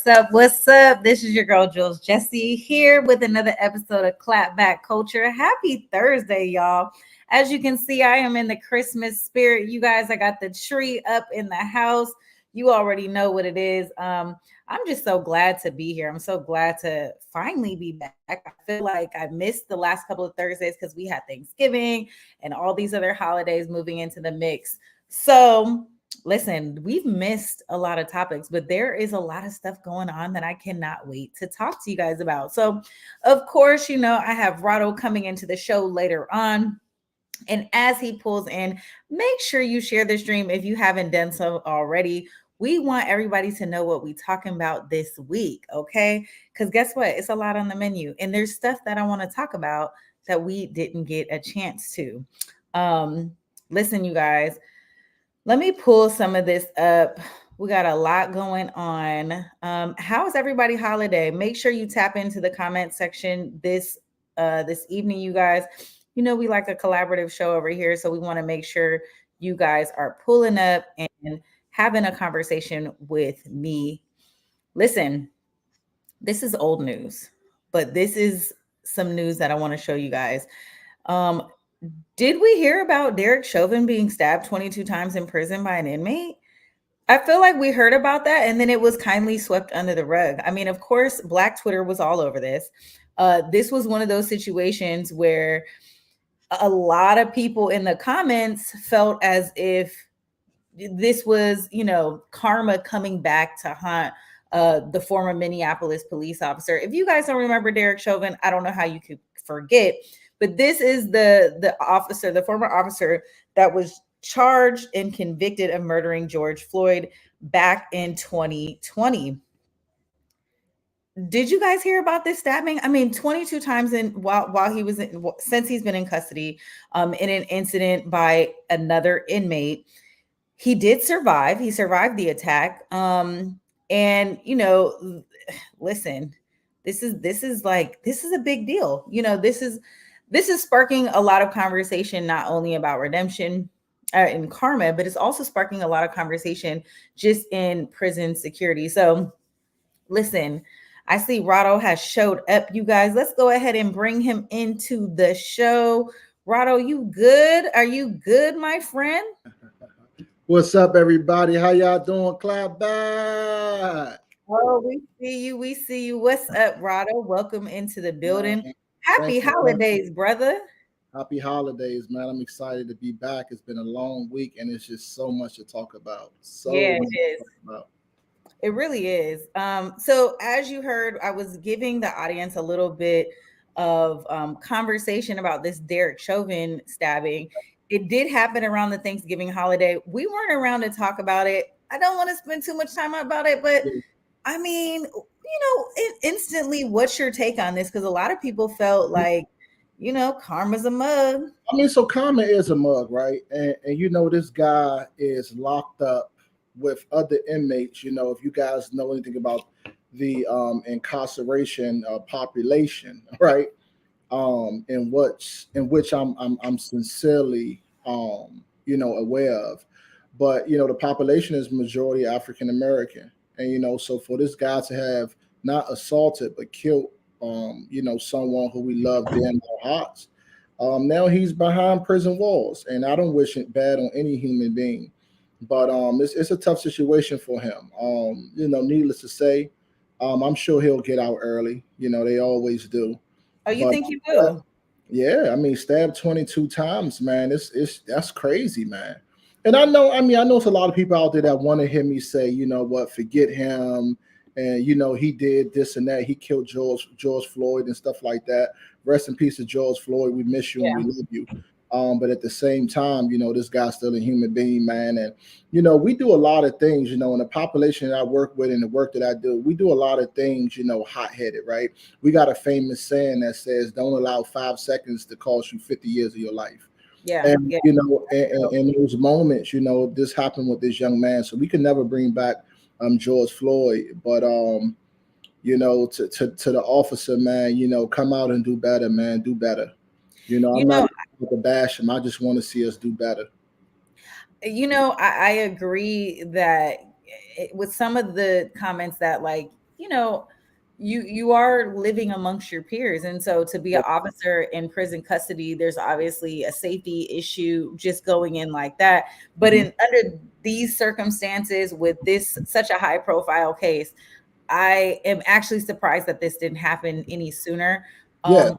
up? What's up? This is your girl Jules Jessie here with another episode of Clapback Culture. Happy Thursday, y'all. As you can see, I am in the Christmas spirit. You guys, I got the tree up in the house. You already know what it is. I'm just so glad to be here. I'm so glad to finally be back. I feel like I missed the last couple of Thursdays because we had Thanksgiving and all these other holidays moving into the mix. So, listen, we've missed a lot of topics, but there is a lot of stuff going on that I cannot wait to talk to you guys about. So, of course, I have Rado coming into the show later on. And as he pulls in, make sure you share the stream if you haven't done so already. We want everybody to know what we're talking about this week, okay? Because guess what? It's a lot on the menu. And there's stuff that I want to talk about that we didn't get a chance to. Listen, you guys, let me pull some of this up. We got a lot going on. How is everybody holiday? Make sure you tap into the comment section this evening, you guys. You know, we like a collaborative show over here, so we want to make sure you guys are pulling up and having a conversation with me. Listen, this is old news, but this is some news that I want to show you guys. Did we hear about Derek Chauvin being stabbed 22 times in prison by an inmate? I feel like we heard about that and then it was kindly swept under the rug. I mean, of course, Black Twitter was all over this. This was one of those situations where a lot of people in the comments felt as if this was, karma coming back to haunt the former Minneapolis police officer. If you guys don't remember Derek Chauvin, I don't know how you could forget. But this is the officer, the former officer that was charged and convicted of murdering George Floyd back in 2020. Did you guys hear about this stabbing? I mean, 22 times while he was since he's been in custody, in an incident by another inmate. He did survive. He survived the attack. And listen, this is a big deal. This is sparking a lot of conversation, not only about redemption and karma, but it's also sparking a lot of conversation just in prison security. So listen, I see Rado has showed up, you guys. Let's go ahead and bring him into the show. Rado, you good? Are you good, my friend? What's up, everybody? How y'all doing? Clap back. Oh, we see you. We see you. What's up, Rado? Welcome into the building. Man, Happy holidays, brother. Happy holidays, man. I'm excited to be back. It's been a long week and it's just so much to talk about. Yeah, it is. It really is. So as you heard, I was giving the audience a little bit of conversation about this Derek Chauvin stabbing. It did happen around the Thanksgiving holiday. We weren't around to talk about it. I don't want to spend too much time about it, but I mean, instantly, what's your take on this? Because a lot of people felt like, karma's a mug. I mean, so karma is a mug, right? And this guy is locked up with other inmates. If you guys know anything about the incarceration population, right? In which I'm sincerely aware of, but the population is majority African American, and so for this guy to have not assaulted but killed someone who we love dear in our hearts, now he's behind prison walls, and I don't wish it bad on any human being, but it's a tough situation for him. Needless to say, I'm sure he'll get out early. They always do. Oh, you think he will? Yeah, I mean, stabbed 22 times, man. That's crazy, man. And I know it's a lot of people out there that want to hear me say, forget him, and he did this and that. He killed George Floyd and stuff like that. Rest in peace to George Floyd. We miss you and we love you. But at the same time, this guy's still a human being, man. And, we do a lot of things, in the population that I work with and the work that I do, we do a lot of things, hot-headed, right? We got a famous saying that says, don't allow 5 seconds to cost you 50 years of your life. Yeah. And, in those moments, this happened with this young man. So we can never bring back George Floyd. But, to the officer, man, come out and do better, man. Do better. I'm not to bash him. I just want to see us do better. I agree that with some of the comments that you are living amongst your peers, and so to be an officer in prison custody, there's obviously a safety issue just going in like that. But Mhm. in under these circumstances, with this such a high profile case, I am actually surprised that this didn't happen any sooner. Yeah,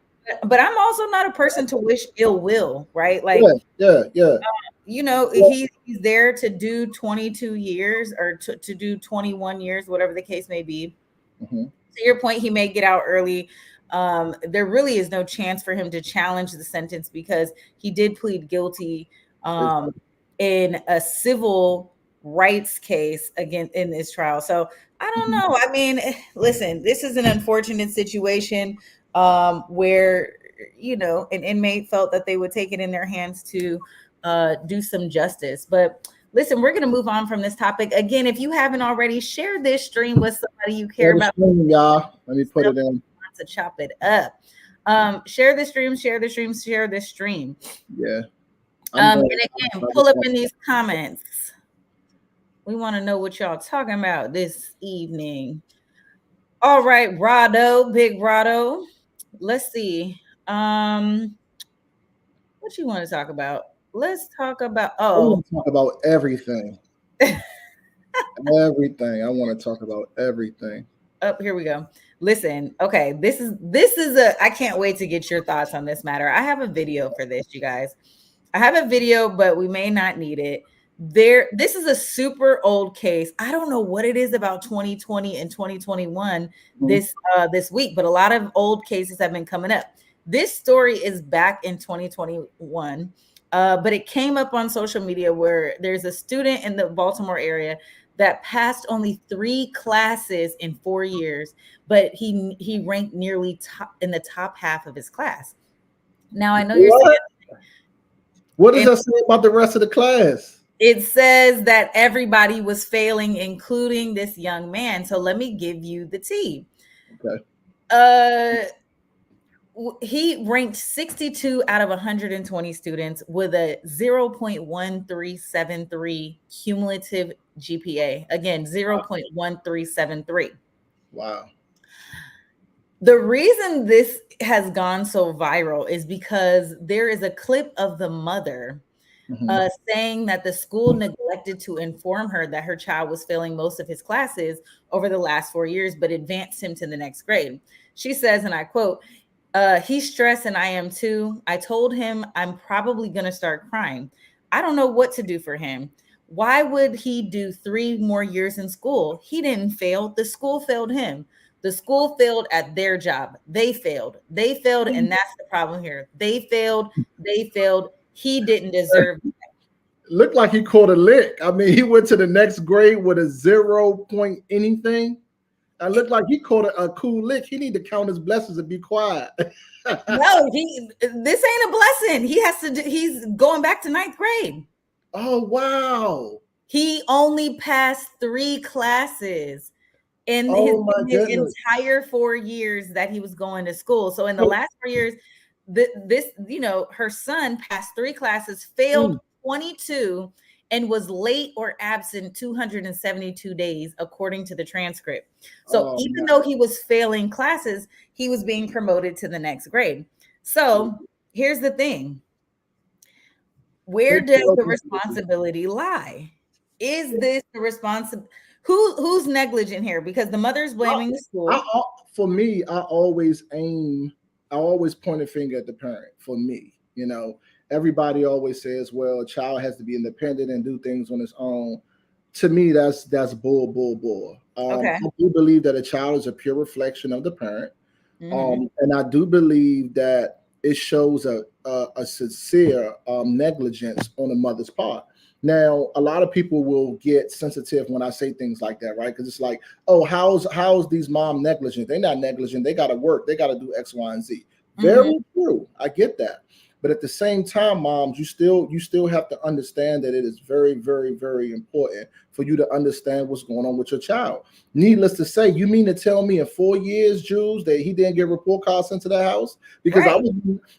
But I'm also not a person to wish ill will, right? yeah, Like, yeah, yeah. Yeah. he's there to do 22 years, or to do 21 years, whatever the case may be. Mhm. To your point, he may get out early. There really is no chance for him to challenge the sentence because he did plead guilty in a civil rights case again in this trial. So I don't Mhm. know. I mean, listen, this is an unfortunate situation where an inmate felt that they would take it in their hands to do some justice. But listen, we're going to move on from this topic. Again, if you haven't already, share this stream with somebody you care Share the about, screen, y'all. Let me put it in. to chop it up. Share the stream, share the stream, share the stream. Yeah, I'm And going. again, pull up in these comments. We want to know what y'all talking about this evening. All right, Rado, big Rado. Let's see. What you want to talk about? Let's talk about I want to talk about everything. Everything. I want to talk about everything. here we go. Listen, okay, this is a I can't wait to get your thoughts on this matter. I have a video for this, you guys. I have a video, but we may not need it. This is a super old case. I don't know what it is about 2020 and 2021 Mhm. this week, but a lot of old cases have been coming up. This story is back in 2021. But it came up on social media where there's a student in the Baltimore area that passed only 3 classes in 4 years, but he ranked nearly top in the top half of his class. Now I know you're saying, What? What does and that say about the rest of the class? it says that everybody was failing, including this young man. So let me give you the tea. Okay. He ranked 62 out of 120 students with a 0.1373 cumulative GPA. Again, 0.1373. Wow. The reason this has gone so viral is because there is a clip of the mother Mhm. saying that the school neglected to inform her that her child was failing most of his classes over the last 4 years, but advanced him to the next grade. She says, and I quote, he's stressed and I am too. I told him I'm probably going to start crying. I don't know what to do for him. Why would he do 3 more years in school? He didn't fail. The school failed him. The school failed at their job. They failed. They failed. And that's the problem here. They failed. They failed. He didn't deserve. Looked like he caught a lick. I mean, he went to the next grade with a 0 point anything. I looked like he caught a cool lick. He need to count his blessings and be quiet. No, this ain't a blessing. He has to he's going back to 9th grade. Oh, wow. He only passed 3 classes in Oh, my his goodness. entire 4 years that he was going to school. So in the last 4 years, her son passed 3 classes, failed 22, and was late or absent 272 days, according to the transcript. So Oh, even man. though he was failing classes, he was being promoted to the next grade. So here's the thing. Where does the responsibility lie? Is this the responsibility? Who's negligent here? Because the mother's blaming the school. For me, I always point a finger at the parent. For me, everybody always says, well, a child has to be independent and do things on its own. To me, that's bull. Okay. I do believe that a child is a pure reflection of the parent. Mhm. And I do believe that it shows a sincere negligence on the mother's part. Now, a lot of people will get sensitive when I say things like that, right? Because it's like, oh, how's these mom negligent? They're not negligent. They got to work. They got to do X, Y, and Z. Very true. I get that. But at the same time, moms, you still have to understand that it is very, very, very important for you to understand what's going on with your child. Needless to say, you mean to tell me in 4 years, Jules, that he didn't get report cards sent to the house? Because Right.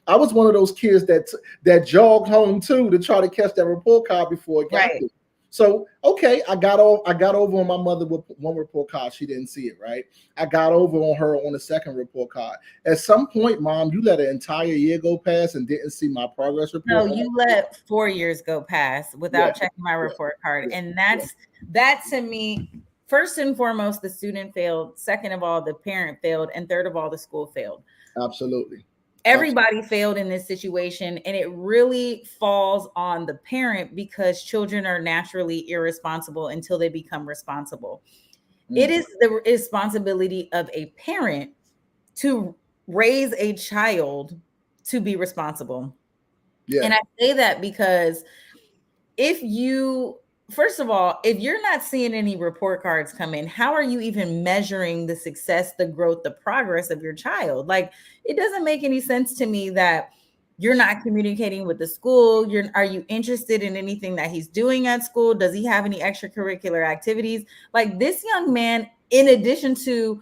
I was one of those kids that jogged home too to try to catch that report card before it got Right. there. So okay, I got over on my mother with one report card. She didn't see it, right? I got over on her on the second report card. At some point, mom, you let an entire year go past and didn't see my progress No, report on you that? let 4 years go past Yeah, without checking my yeah, report card. yeah, And yeah. that to me, first and foremost, the student failed. Second of all, the parent failed. And third of all, the school failed. Absolutely. Absolutely. Everybody failed in this situation. And it really falls on the parent because children are naturally irresponsible until they become responsible. It Mm, is the responsibility of a parent to raise a child to be responsible. yeah, And I say that because if you, first of all, if you're not seeing any report cards come in, how are you even measuring the success, the growth, the progress of your child? Like, it doesn't make any sense to me that you're not communicating with the school. Are you interested in anything that he's doing at school? Does he have any extracurricular activities? Like, this young man, in addition to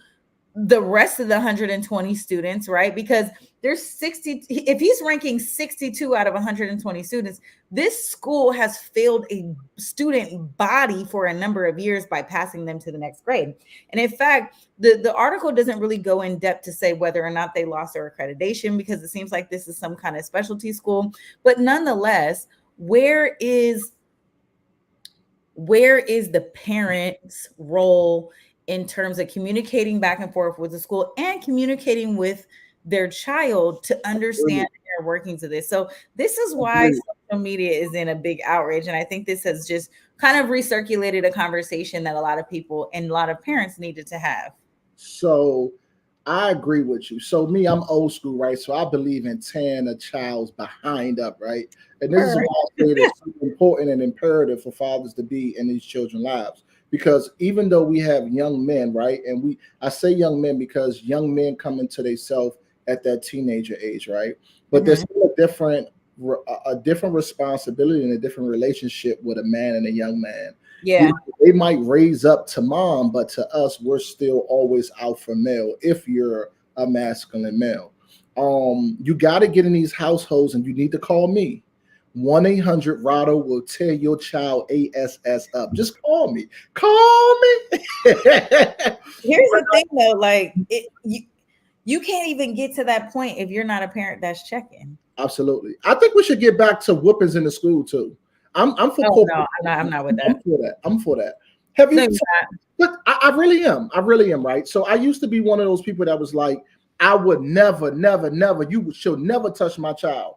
the rest of the 120 students, right? Because there's 60, if he's ranking 62 out of 120 students, this school has failed a student body for a number of years by passing them to the next grade. And in fact, the article doesn't really go in depth to say whether or not they lost their accreditation, because it seems like this is some kind of specialty school. But nonetheless, where is the parent's role in terms of communicating back and forth with the school and communicating with their child to understand really. the inner workings of this? So this is why Agreed. social media is in a big outrage. And I think this has just kind of recirculated a conversation that a lot of people and a lot of parents needed to have. So I agree with you. So me, I'm old school, right? So I believe in tearing a child's behind up, right? And this is why Right. I say it's so important and imperative for fathers to be in these children's lives. Because even though we have young men, right? And I say young men because young men come into themselves at that teenager age, right? But there's Mhm. still a different responsibility and a different relationship with a man and a young man. You Yeah. know, they might raise up to mom, but to us, we're still always alpha male if you're a masculine male. You got to get in these households and you need to call me. 1-800 Rado will tear your child ASS up. Just call me. Call me. Here's the thing though, like you can't even get to that point if you're not a parent that's checking. Absolutely. I think we should get back to whoopings in the school too. I'm for Oh no, corporate. I'm not with I'm that. for that. I'm for that. Have No, you? you're not. But I really am. I really am, right? So I used to be one of those people that was like, I would never, never, never, you should never touch my child.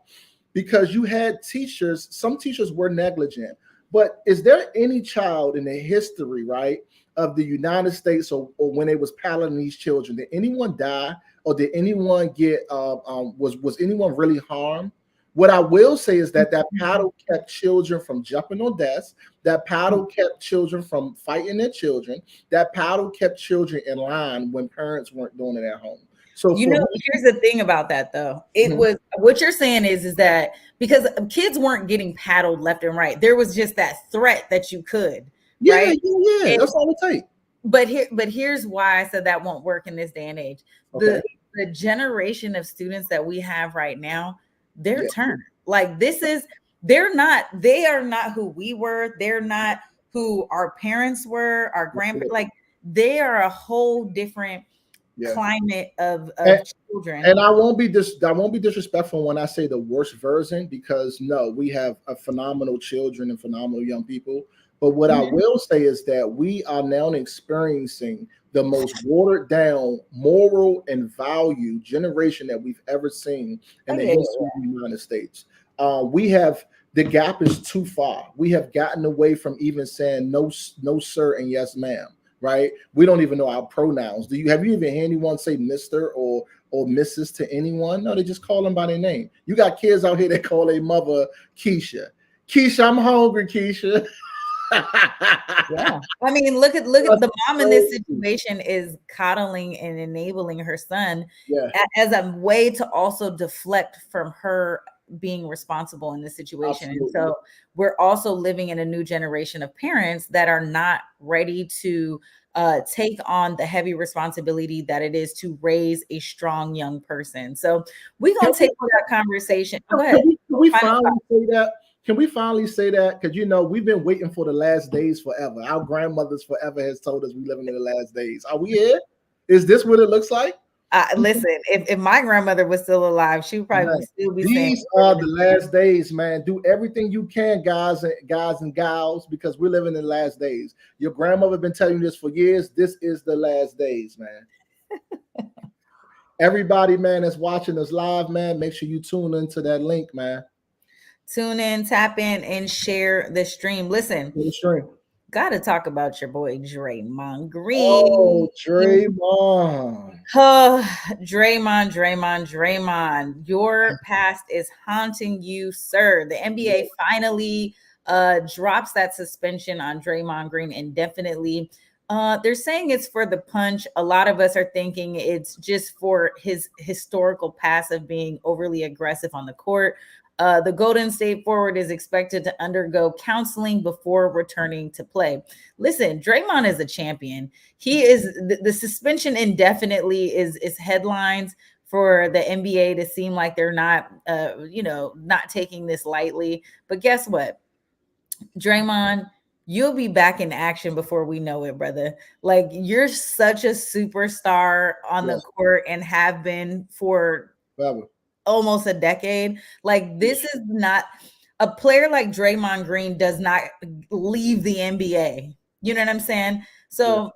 Because you had teachers, some teachers were negligent. But is there any child in the history, right, of the United States or when they was piloting these children, did anyone die or did anyone get was anyone really harmed? What I will say is that that paddle kept children from jumping on desks. That paddle kept children from fighting their children. That paddle kept children in line when parents weren't doing it at home. So You for know, me, here's the thing about that though. It mhm, was what you're saying is that because kids weren't getting paddled left and right, there was just that threat that you could, yeah, right? yeah, yeah, And that's all it takes. but here's why I said that won't work in this day and age. Okay, The generation of students that we have right now, their yeah, turn. Like they are not who we were. They're not who our parents were, our grandparents. Like they are a whole different yeah. climate of And, children. and I won't be disrespectful when I say the worst version because no, we have a phenomenal children and phenomenal young people. But what I Mhm. will say is that we are now experiencing the most watered down moral and value generation that we've ever seen Oh in the yeah, history of the United States. We have the gap is too far. We have gotten away from even saying no, no, sir, and yes, ma'am. Right? We don't even know our pronouns. Have you even heard anyone say Mister or Mrs. to anyone? No, they just call them by their name. You got kids out here that call their mother Keisha. Keisha, I'm hungry, Keisha. yeah. I mean, look at That's the mom in this crazy. situation is coddling and enabling her son Yeah, as a way to also deflect from her being responsible in this situation. And absolutely. so we're also living in a new generation of parents that are not ready to take on the heavy responsibility that it is to raise a strong young person. So we're Can gonna we, table that conversation. Go ahead. can we Final finally say that? Can we finally say that? Because we've been waiting for the last days forever. Our grandmothers forever has told us we living in the last days. Are we here? Is this what it looks like? Listen, if my grandmother was still alive, she would probably Man, still be saying these are the last days, man. Do everything you can, guys and gals, because we're living in the last days. Your grandmother been telling you this for years. This is the last days, man. Everybody, man, that's watching us live, man, make sure you tune into that link, man. Tune in, tap in, and share the stream. Listen, To the stream. got to talk about your boy Draymond Green. Oh, Draymond. Oh, Draymond, your past is haunting you, sir. The NBA finally drops that suspension on Draymond Green indefinitely. They're saying it's for the punch. A lot of us are thinking it's just for his historical past of being overly aggressive on the court. The Golden State forward is expected to undergo counseling before returning to play. Listen, Draymond is a champion. He is the suspension indefinitely is headlines for the NBA to seem like they're not, not taking this lightly. But guess what, Draymond, you'll be back in action before we know it, brother. Like, you're such a superstar on the court and have been for almost a decade. Like, this is not a player like Draymond Green does not leave the NBA. You know what I'm saying? So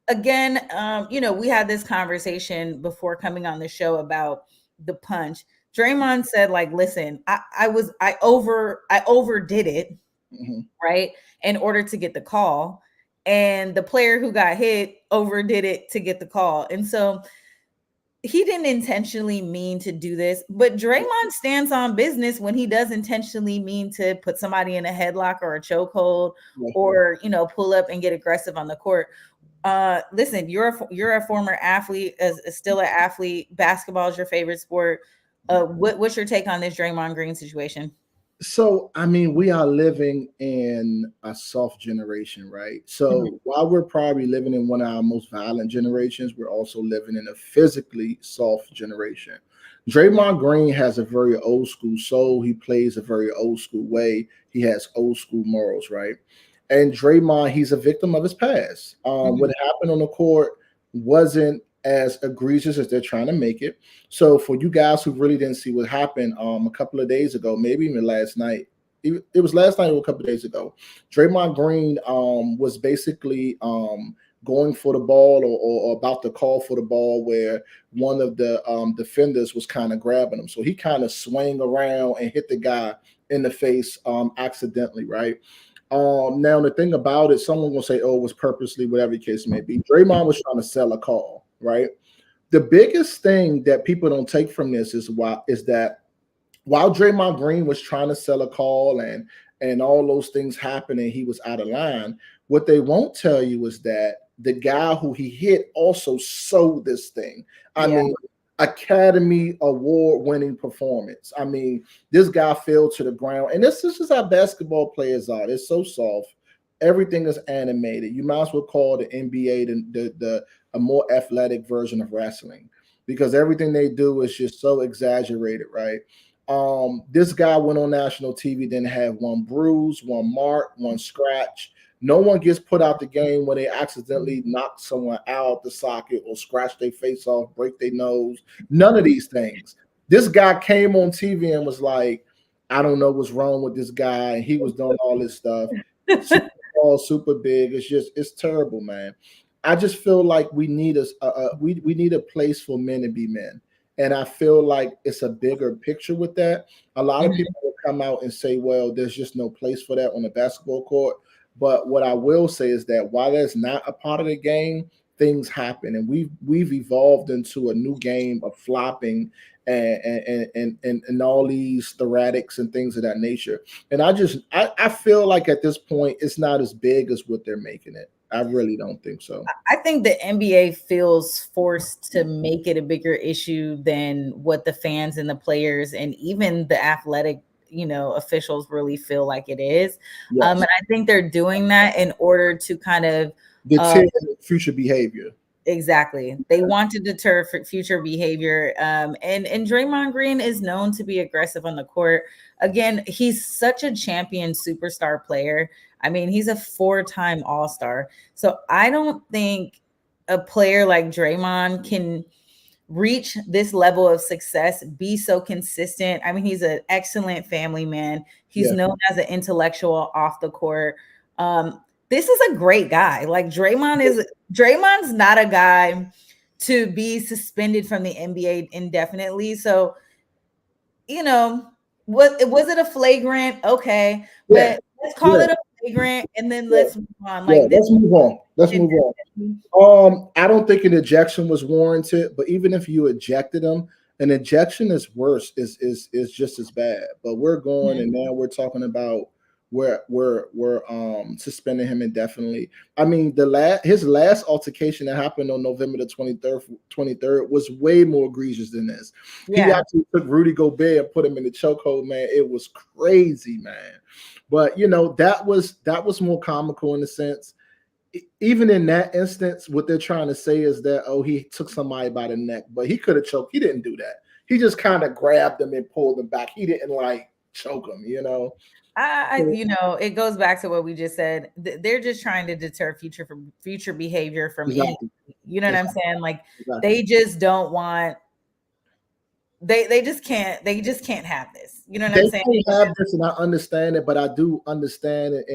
again, we had this conversation before coming on the show about the punch. Draymond said, like, listen, I overdid it, right, in order to get the call. And the player who got hit overdid it to get the call. And so he didn't intentionally mean to do this, but Draymond stands on business when he does intentionally mean to put somebody in a headlock or a chokehold or, pull up and get aggressive on the court. Listen, you're a former athlete, still an athlete. Basketball is your favorite sport. What's your take on this Draymond Green situation? So, I mean, we are living in a soft generation, right? So, while we're probably living in one of our most violent generations, we're also living in a physically soft generation. Draymond Green has a very old school soul. He plays a very old school way. He has old school morals, right? And Draymond, he's a victim of his past. What happened on the court wasn't as egregious as they're trying to make it. So for you guys who really didn't see what happened a couple of days ago, maybe even last night, it was last night or a couple of days ago, Draymond Green was basically going for the ball or about to call for the ball where one of the defenders was kind of grabbing him. So he kind of swung around and hit the guy in the face accidentally, right? Now the thing about it, someone will say, "Oh, it was purposely," whatever the case may be. Draymond was trying to sell a call, right? The biggest thing that people don't take from this is that while Draymond Green was trying to sell a call and all those things happened and he was out of line, what they won't tell you is that the guy who he hit also sold this thing. I mean, Academy Award winning performance. I mean, this guy fell to the ground, and this is just how basketball players are. It's so soft. Everything is animated. You might as well call the NBA a more athletic version of wrestling because everything they do is just so exaggerated, right? This guy went on national TV, didn't have one bruise, one mark, one scratch. No one gets put out the game when they accidentally knock someone out the socket or scratch their face off, break their nose. None of these things. This guy came on TV and was like, I don't know what's wrong with this guy. He was doing all this stuff. Super tall, super big. It's terrible, man. I just feel like we need we need a place for men to be men. And I feel like it's a bigger picture with that. A lot of people will come out and say, well, there's just no place for that on the basketball court. But what I will say is that while that's not a part of the game, things happen, and we've evolved into a new game of flopping and all these sporadics and things of that nature. And I feel like at this point it's not as big as what they're making it. I really don't think so. I think the NBA feels forced to make it a bigger issue than what the fans and the players and even the athletic officials really feel like it is. Yes. And I think they're doing that in order to kind of deter future behavior. Exactly. They want to deter future behavior. And Draymond Green is known to be aggressive on the court. Again, he's such a champion superstar player. I mean, he's a 4-time All-Star. So I don't think a player like Draymond can reach this level of success, be so consistent. I mean, he's an excellent family man. He's known as an intellectual off the court. This is a great guy. Like Draymond's not a guy to be suspended from the NBA indefinitely. So, was it a flagrant? Okay. But let's call it a flagrant and then let's move on. Let's move on. Let's move on. I don't think an ejection was warranted, but even if you ejected him, an ejection is worse, is just as bad. But we're going and now we're talking about we're suspending him indefinitely. I mean, his last altercation that happened on November the 23rd was way more egregious than this. Yeah. He actually took Rudy Gobert and put him in the chokehold, man. It was crazy, man. But that was more comical in a sense. Even in that instance, what they're trying to say is that, he took somebody by the neck, but he could have choked. He didn't do that. He just kind of grabbed him and pulled him back. He didn't choke him, it goes back to what we just said. They're just trying to deter future behavior from anything. You know what I'm saying? Like they just don't want. They just can't have this. You know what I'm saying? They can't have this, and I understand it, but I do understand it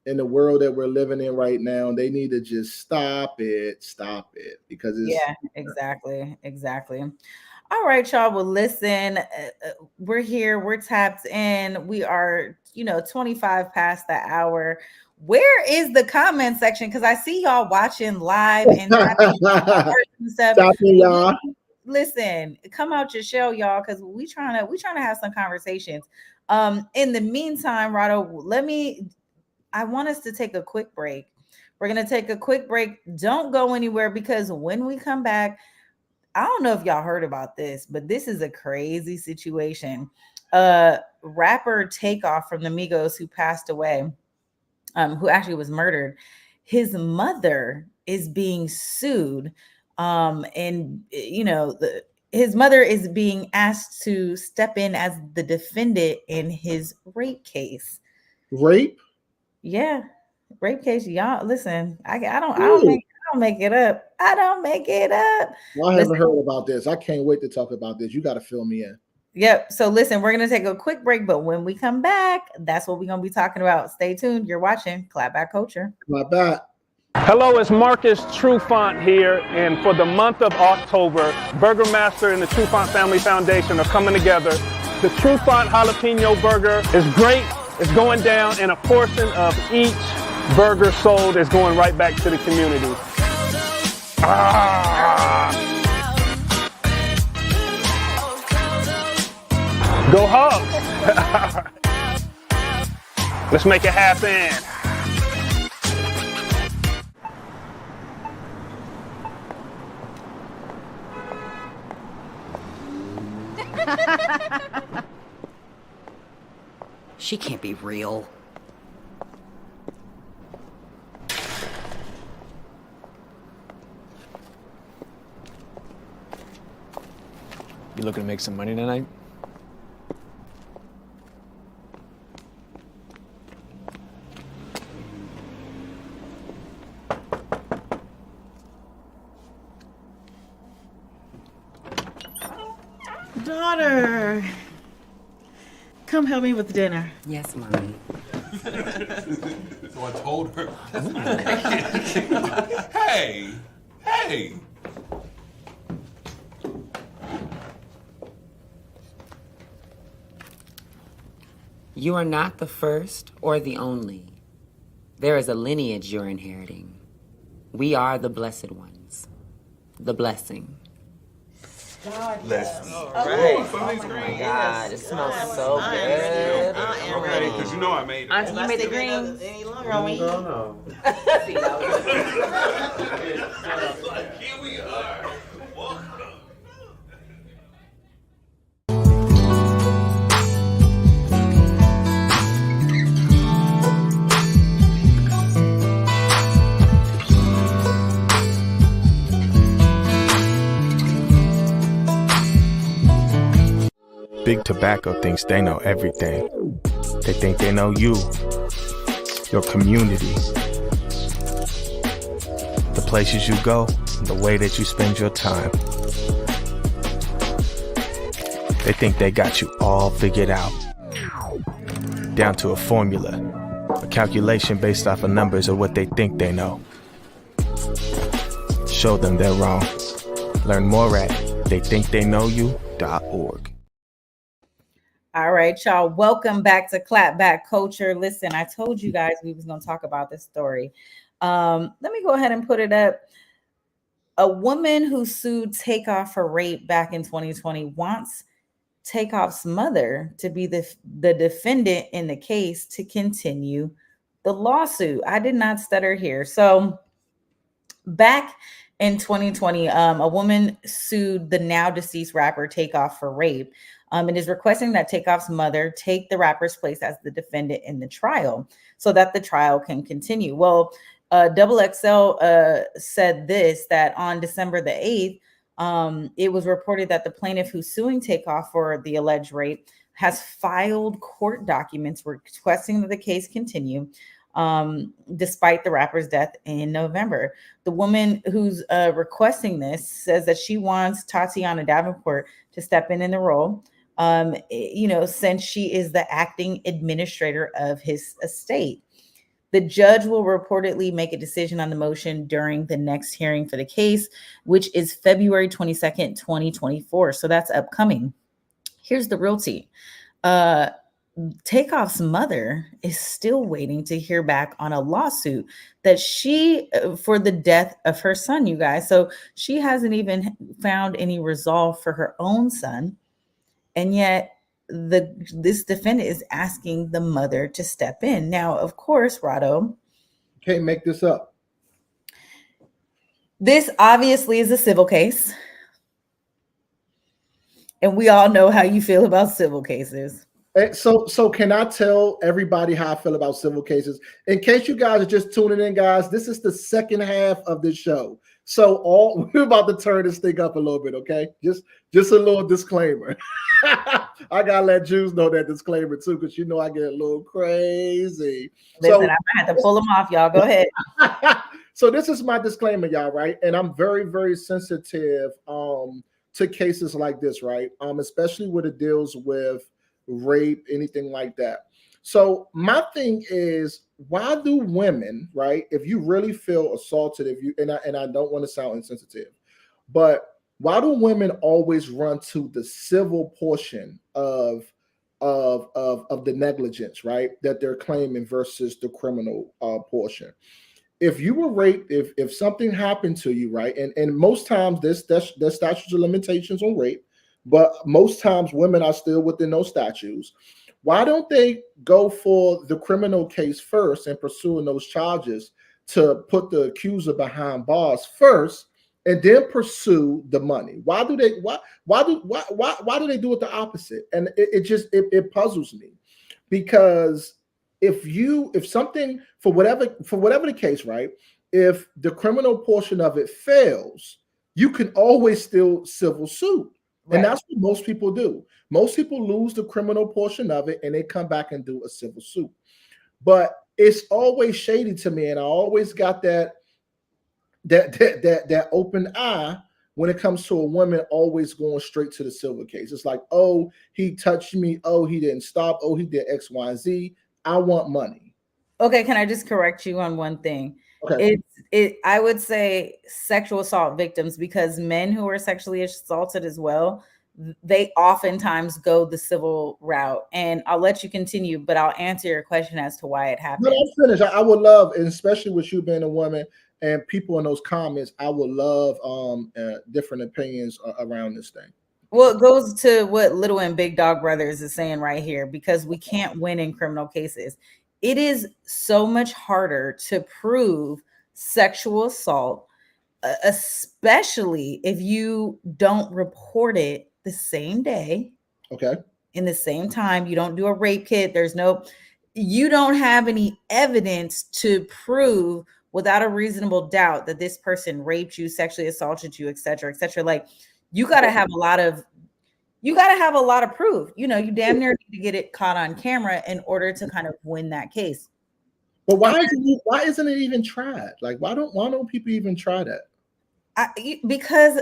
in the world that we're living in right now. They need to just stop it because exactly. All right, y'all. Well, listen, we're here. We're tapped in. We are, 25 past the hour. Where is the comment section? Because I see y'all watching live and stuff. Y'all. Listen, come out your shell, y'all, because we trying to have some conversations. In the meantime, Rado, I want us to take a quick break. We're gonna take a quick break. Don't go anywhere, because when we come back, I don't know if y'all heard about this, but this is a crazy situation. Rapper Takeoff from the Migos, who passed away, who actually was murdered. His mother is being sued. His mother is being asked to step in as the defendant in his rape case. Rape? Yeah, rape case. Y'all, listen. I don't make it up. I don't make it up. Well, I haven't heard about this. I can't wait to talk about this. You got to fill me in. Yep. So listen, we're going to take a quick break, but when we come back, that's what we're going to be talking about. Stay tuned. You're watching Clapback Culture. Clapback. Hello, it's Marcus Trufant here, and for the month of October, Burger Master and the Trufant Family Foundation are coming together. The Trufant Jalapeno Burger is great. It's going down, and a portion of each burger sold is going right back to the community. Go Hawks! Let's make it happen. She can't be real. You looking to make some money tonight? Daughter, come help me with dinner. Yes, Mommy. So I told her. Hey. You are not the first or the only. There is a lineage you're inheriting. We are the blessed ones. The blessing. God, yes. All right. Something's green. God, Yes. it smells so good. I am ready. Because you know I made it. Auntie, you made the greens. Any longer on me? No. Here we are. Welcome. Big Tobacco thinks they know everything. They think they know you, your community, the places you go, the way that you spend your time. They think they got you all figured out, down to a formula, a calculation based off of numbers of what they think they know. Show them they're wrong. Learn more at theythinktheyknowyou.org. All right, y'all. Welcome back to Clapback Culture. Listen, I told you guys we was going to talk about this story. Let me go ahead and put it up. A woman who sued Takeoff for rape back in 2020 wants Takeoff's mother to be the defendant in the case to continue the lawsuit. I did not stutter here. So back in 2020, a woman sued the now deceased rapper Takeoff for rape, and is requesting that Takeoff's mother take the rapper's place as the defendant in the trial so that the trial can continue. Well, Double XL said this, that on December the 8th, it was reported that the plaintiff who's suing Takeoff for the alleged rape has filed court documents requesting that the case continue, despite the rapper's death in November. The woman who's requesting this says that she wants Tatiana Davenport to step in the role, since she is the acting administrator of his estate. The judge will reportedly make a decision on the motion during the next hearing for the case, which is February 22nd, 2024. So that's upcoming. Here's the real tea. Takeoff's mother is still waiting to hear back on a lawsuit that for the death of her son, you guys. So she hasn't even found any resolve for her own son. And yet this defendant is asking the mother to step in. Now, of course, Rado, Can't make this up. This obviously is a civil case. And we all know how you feel about civil cases. So can I tell everybody how I feel about civil cases? In case you guys are just tuning in, guys, this is the second half of this show. So we're about to turn this thing up a little bit, okay? Just a little disclaimer. I gotta let Jews know that disclaimer too, because I get a little crazy. Listen, I might have to pull them off, y'all. Go ahead. So this is my disclaimer, y'all, right? And I'm very, very sensitive to cases like this, right? Especially when it deals with rape, anything like that. So my thing is, why do women, right? If you really feel assaulted, and I don't want to sound insensitive, but why do women always run to the civil portion of the negligence, right, that they're claiming versus the criminal portion? If you were raped, if something happened to you, right, and most times there's statutes of limitations on rape, but most times women are still within those statutes. Why don't they go for the criminal case first and pursuing those charges to put the accuser behind bars first, and then pursue the money? Why do they do it the opposite? And it puzzles me, because if something, for whatever the case, right, if the criminal portion of it fails, you can always still civil suit. Right. And that's what most people do. Most people lose the criminal portion of it and they come back and do a civil suit. But it's always shady to me, and I always got that open eye when it comes to a woman always going straight to the civil case. It's like, oh, he touched me. Oh, he didn't stop. Oh, he did X, Y, and Z. I want money. Okay, can I just correct you on one thing? Okay. I would say sexual assault victims, because men who are sexually assaulted as well, they oftentimes go the civil route. And I'll let you continue, but I'll answer your question as to why it happened. No, I'm finished. I would love, and especially with you being a woman and people in those comments, I would love different opinions around this thing. Well, it goes to what Little and Big Dog Brothers is saying right here, because we can't win in criminal cases. It is so much harder to prove sexual assault, especially if you don't report it the same day. Okay. In the same time, you don't do a rape kit. You don't have any evidence to prove without a reasonable doubt that this person raped you, sexually assaulted you, et cetera, et cetera. Like, you got to have a lot of you got to have a lot of proof. You damn near need to get it caught on camera in order to kind of win that case. But why isn't it even tried? Like, why don't people even try that? Because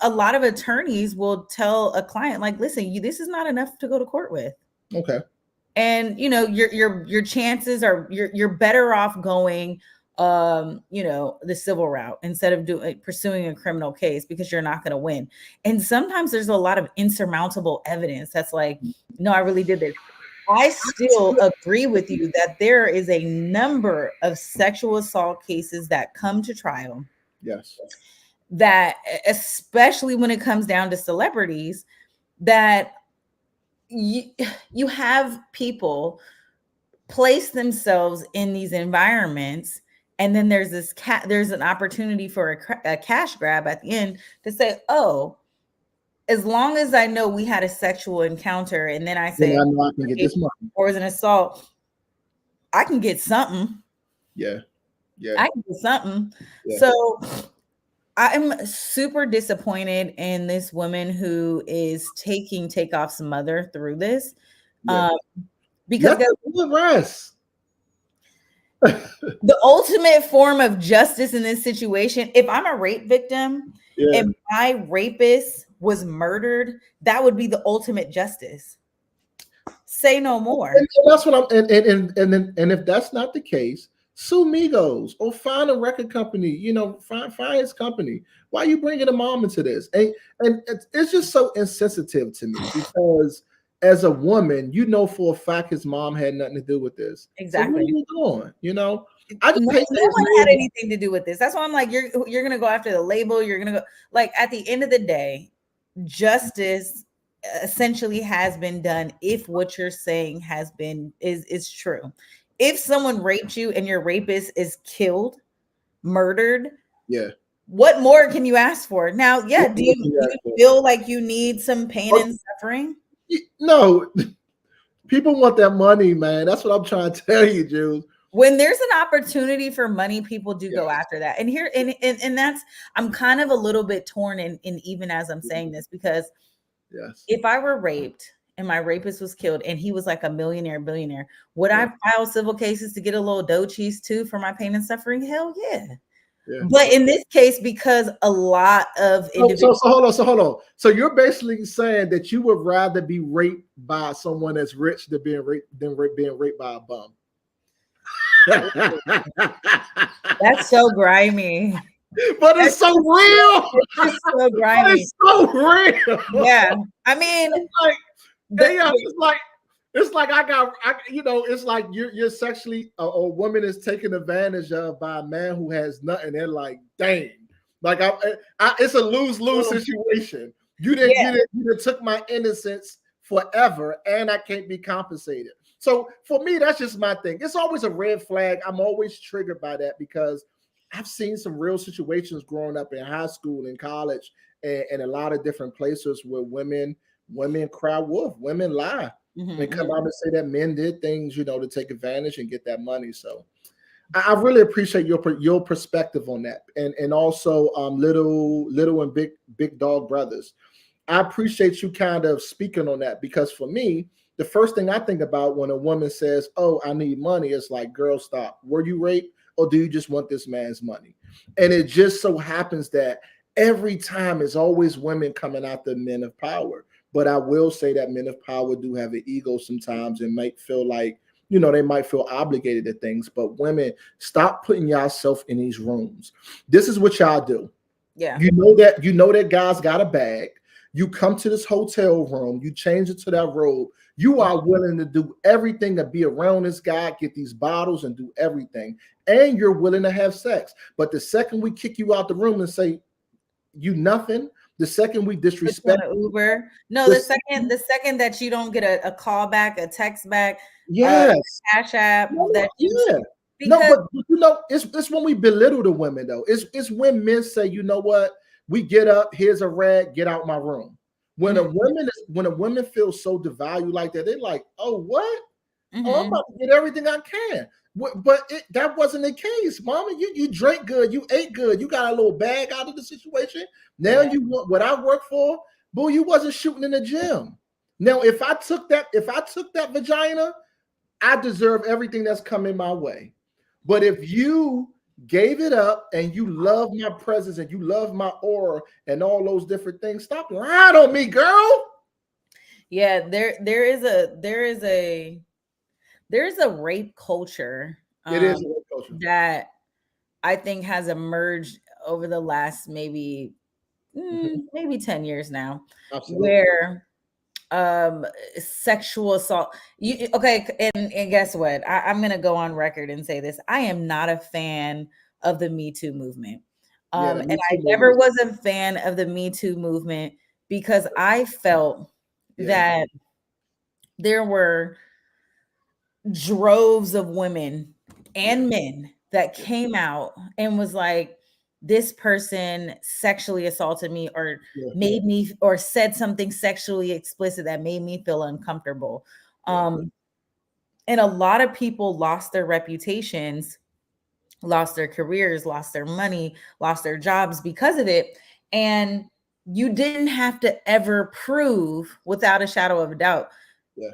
a lot of attorneys will tell a client, like, listen, this is not enough to go to court with. Okay. And your chances are you're better off going the civil route instead of pursuing a criminal case, because you're not going to win. And sometimes there's a lot of insurmountable evidence that's like, no, I really did this. I still agree with you that there is a number of sexual assault cases that come to trial. Yes. That, especially when it comes down to celebrities, that you have people place themselves in these environments, and then there's there's an opportunity for a cash grab at the end to say, oh, as long as I know we had a sexual encounter, and then I say, I know I can get this money, or as an assault, I can get something. Yeah. I can get something. Yeah. So I'm super disappointed in this woman who is taking Takeoff's mother through this. Yeah. Because the rest. The ultimate form of justice in this situation, if I'm a rape victim, and my rapist was murdered, that would be the ultimate justice. Say no more. And that's what and if that's not the case, sue Migos or find a record company, find his company. Why are you bringing a mom into this? And it's just so insensitive to me, because as a woman, for a fact his mom had nothing to do with this. Exactly. So what are you doing? No one had anything to do with this. That's why I'm like, you're gonna go after the label. You're gonna go, like, at the end of the day, justice essentially has been done if what you're saying is true. If someone raped you and your rapist is killed, murdered, what more can you ask for? Now, do you feel like you need some pain and suffering? No, people want that money, man. That's what I'm trying to tell you, Jules. When there's an opportunity for money, people do go after that. And here, and that's, I'm kind of a little bit torn in even as I'm saying this, because if I were raped and my rapist was killed and he was like a billionaire, would I file civil cases to get a little dough cheese too for my pain and suffering? Hell yeah. But in this case, because a lot of individuals. So hold on. So you're basically saying that you would rather be raped by someone that's rich than being raped by a bum. That's so grimy. But it's so real. It's so grimy. It's so real. Yeah. I mean, it's like it's like you're sexually a woman is taken advantage of by a man who has nothing. They're like, dang, like it's a lose-lose situation. You didn't took my innocence forever, and I can't be compensated. So for me, that's just my thing. It's always a red flag. I'm always triggered by that, because I've seen some real situations growing up in high school and college and a lot of different places where women cry wolf, women lie and come out and say that men did things, to take advantage and get that money. So I really appreciate your perspective on that. And also little and big dog brothers. I appreciate you kind of speaking on that, because for me, the first thing I think about when a woman says, oh, I need money, it's like, girl, stop. Were you raped, or do you just want this man's money? And it just so happens that every time it's always women coming after men of power. But I will say that men of power do have an ego sometimes and might feel like, they might feel obligated to things. But women, stop putting yourself in these rooms. This is what y'all do. Yeah. You know that guy's got a bag. You come to this hotel room, you change it to that robe. You are willing to do everything to be around this guy, get these bottles and do everything. And you're willing to have sex. But the second we kick you out the room and say, you nothing, the second we disrespect Uber. No, the second that you don't get a call back, a text back, Cash App. But it's when we belittle the women though. It's when men say, you know what? We get up, here's a rag, get out my room. When a woman feels so devalued like that, they're like, oh, what? Oh, I'm about to get everything I can. But that wasn't the case, mama. You drank good, you ate good, you got a little bag out of the situation. Now you want what I work for. Boo, you wasn't shooting in the gym. Now, if I took that vagina, I deserve everything that's coming my way. But if you gave it up and you love my presence and you love my aura and all those different things, stop lying on me, girl. Yeah, there is a rape culture It is a rape culture. that I think has emerged over the last maybe 10 years now. Absolutely. Where sexual assault, and guess what, I'm gonna go on record and say this: I am not a fan of the Me Too movement. And I never was a fan of the Me Too movement because I felt that there were droves of women and men that came out and was like, this person sexually assaulted me or made me or said something sexually explicit that made me feel uncomfortable. And a lot of people lost their reputations, lost their careers, lost their money, lost their jobs because of it. And you didn't have to ever prove without a shadow of a doubt.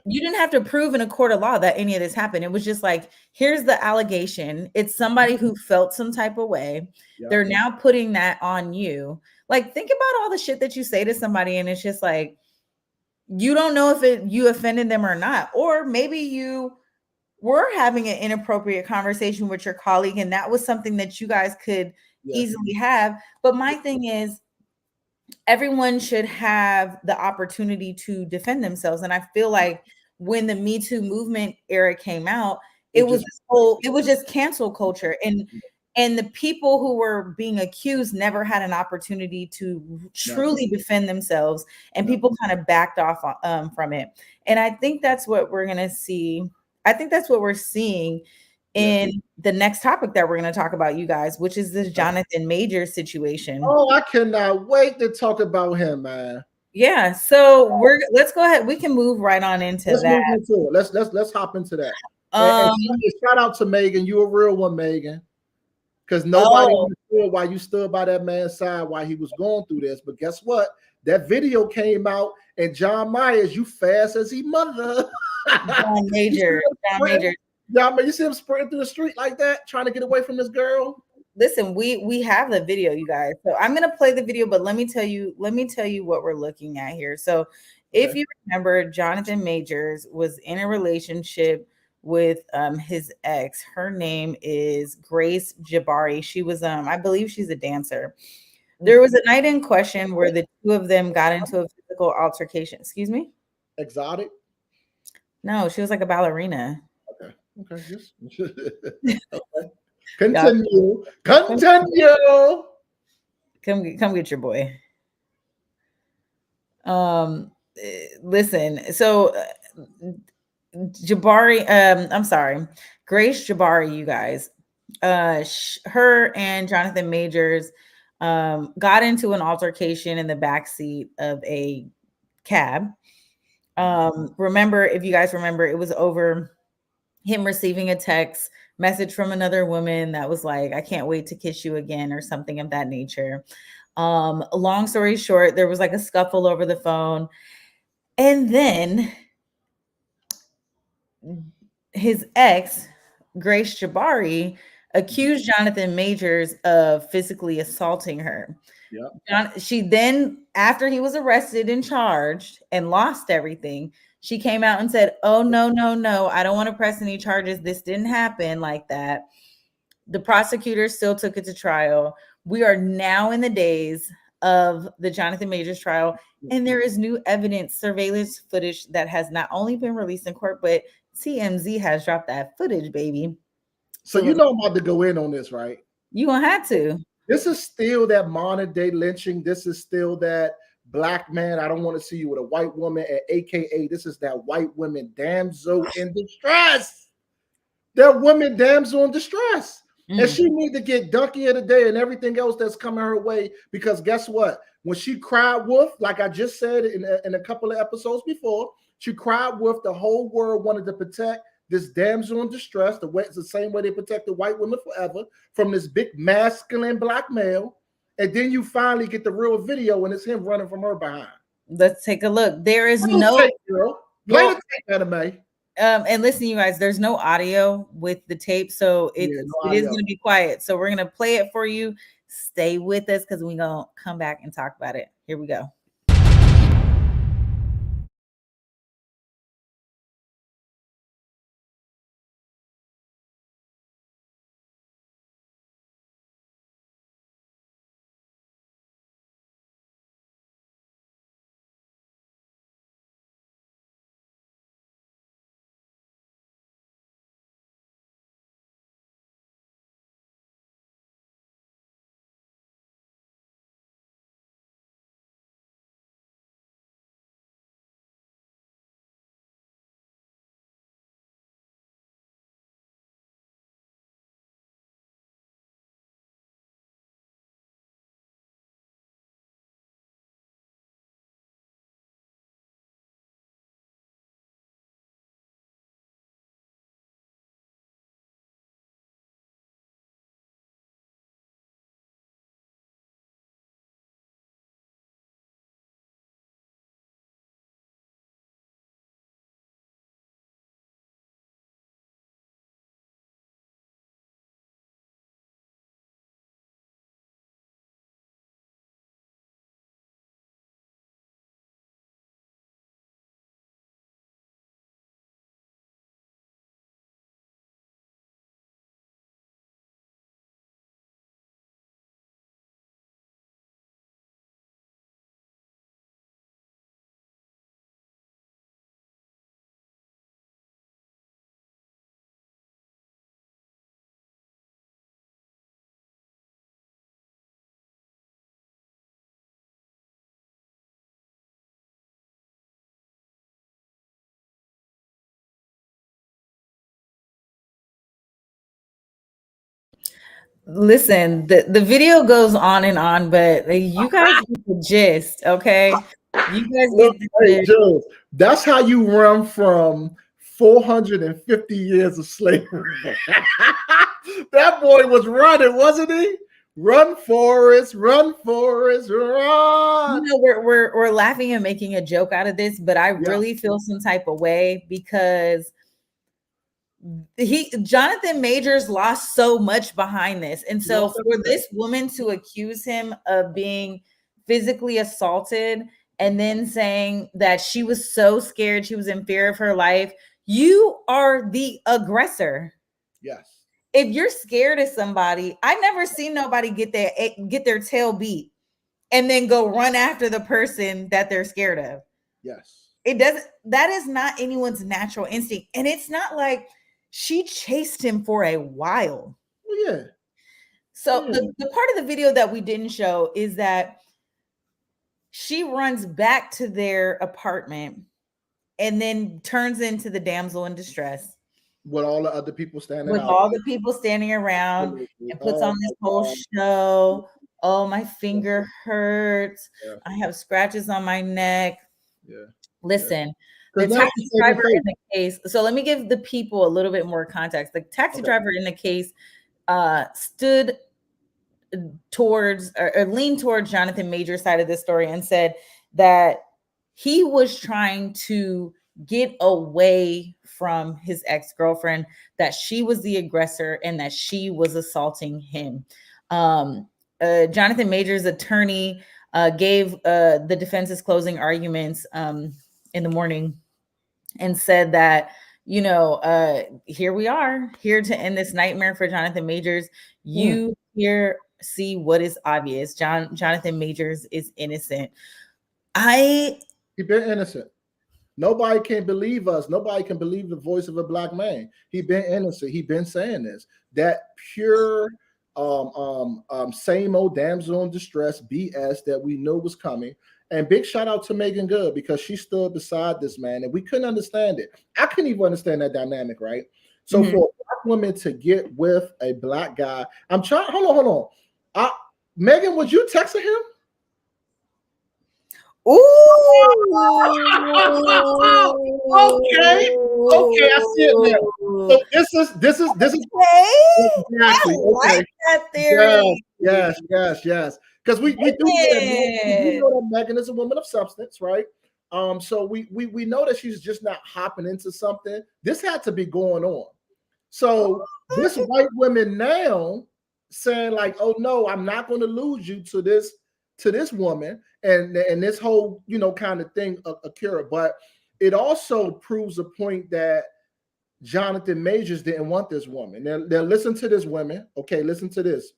You didn't have to prove in a court of law that any of this happened. It was just like, here's the allegation. It's somebody who felt some type of way. They're now putting that on you. Like, think about all the shit that you say to somebody, and it's just like, you don't know if you offended them or not. Or maybe you were having an inappropriate conversation with your colleague, and that was something that you guys could easily have. But my thing is, everyone should have the opportunity to defend themselves. And I feel like when the Me Too movement era came out, it was just cancel culture. And the people who were being accused never had an opportunity to truly defend themselves. And people kind of backed off from it. And I think that's what we're going to see. I think that's what we're seeing in the next topic that we're going to talk about, you guys, which is this Jonathan Majors situation. Oh, I cannot wait to talk about him, man. Yeah, so let's go ahead. We can move right on into that. Let's hop into that. And shout out to Megan. You a real one, Megan. Because nobody understood why you stood by that man's side while he was going through this. But guess what? That video came out, and John Myers, you fast as he mother. John Majors. Yeah, you see him sprinting through the street like that, trying to get away from this girl. Listen, we have the video, you guys. So I'm gonna play the video, but let me tell you what we're looking at here. So if you remember, Jonathan Majors was in a relationship with his ex. Her name is Grace Jabari. She was I believe she's a dancer. There was a night in question where the two of them got into a physical altercation. Excuse me? Exotic? No, she was like a ballerina. Okay. Okay. Continue. Come get your boy. Listen. So Jabari. I'm sorry, Grace Jabari. You guys. Her and Jonathan Majors got into an altercation in the backseat of a cab. If you guys remember, it was over him receiving a text message from another woman that was like, I can't wait to kiss you again, or something of that nature. Long story short, there was like a scuffle over the phone. And then his ex, Grace Jabari, accused Jonathan Majors of physically assaulting her. She then, after he was arrested and charged and lost everything, she came out and said, oh, no, I don't want to press any charges. This didn't happen like that. The prosecutor still took it to trial. We are now in the days of the Jonathan Majors trial, and there is new evidence, surveillance footage that has not only been released in court, but TMZ has dropped that footage, baby. So you know I'm about to go in on this, right? You gonna have to. This is still that modern day lynching. This is still that Black man, I don't want to see you with a white woman, and AKA this is that white woman damsel in distress. That woman damsel in distress. And she need to get donkey of the day and everything else that's coming her way, because guess what? When she cried wolf, like I just said in a couple of episodes before, she cried wolf. The whole world wanted to protect this damsel in distress. It's the same way they protected white women forever from this big masculine Black male. And then you finally get the real video, and it's him running from her behind. Let's take a look. There is Play the no tape, girl. Play the tape, anime. and listen, you guys, there's no audio with the tape, so it is audio. going to be quiet. So we're going to play it for you. Stay with us because we're going to come back and talk about it. Here we go. Listen, the video goes on and on, but you guys get the gist, okay? You guys get the Hey, gist. Jules, that's how you run from 450 years of slavery. That boy was running, wasn't he? Run, Forrest, run, Forrest, run. You know, we're laughing and making a joke out of this, but I really feel some type of way because Jonathan Majors lost so much behind this. And so for this woman to accuse him of being physically assaulted and then saying that she was so scared, she was in fear of her life, you are the aggressor. Yes. If you're scared of somebody, I've never seen nobody get their tail beat and then go run after the person that they're scared of. Yes. That is not anyone's natural instinct. And it's not like she chased him for a while. Yeah. So the part of the video that we didn't show is that she runs back to their apartment and then turns into the damsel in distress. With all the other people standing With out. all the people standing around and puts on this whole show. Oh, my finger hurts. Yeah. I have scratches on my neck. Yeah. Listen, Yeah. the taxi driver in the case. So let me give the people a little bit more context. The taxi driver in the case stood towards or leaned towards Jonathan Major's side of this story and said that he was trying to get away from his ex-girlfriend, that she was the aggressor and that she was assaulting him. Jonathan Major's attorney gave the defense's closing arguments in the morning and said that, you know, here we are, here to end this nightmare for Jonathan Majors. You here see what is obvious. Jonathan Majors is innocent. He been innocent. Nobody can believe us. Nobody can believe the voice of a black man. He been innocent. He been saying this. That pure same old damsel in distress BS that we knew was coming. And big shout out to Megan Good because she stood beside this man and we couldn't understand it. I couldn't even understand that dynamic, right? So for a black woman to get with a black guy, I'm trying. Hold on. Megan, was you texting him? Ooh. Okay, I see it now. So this is okay. exactly I like that theory. Yes. Because we do Yeah. know that Megan is a woman of substance, right? So we know that she's just not hopping into something. This had to be going on. So this white woman now saying like, "Oh no, I'm not going to lose you to this woman," and this whole kind of thing occurred. But it also proves a point that Jonathan Majors didn't want this woman. Now listen to this, women. Okay, listen to this.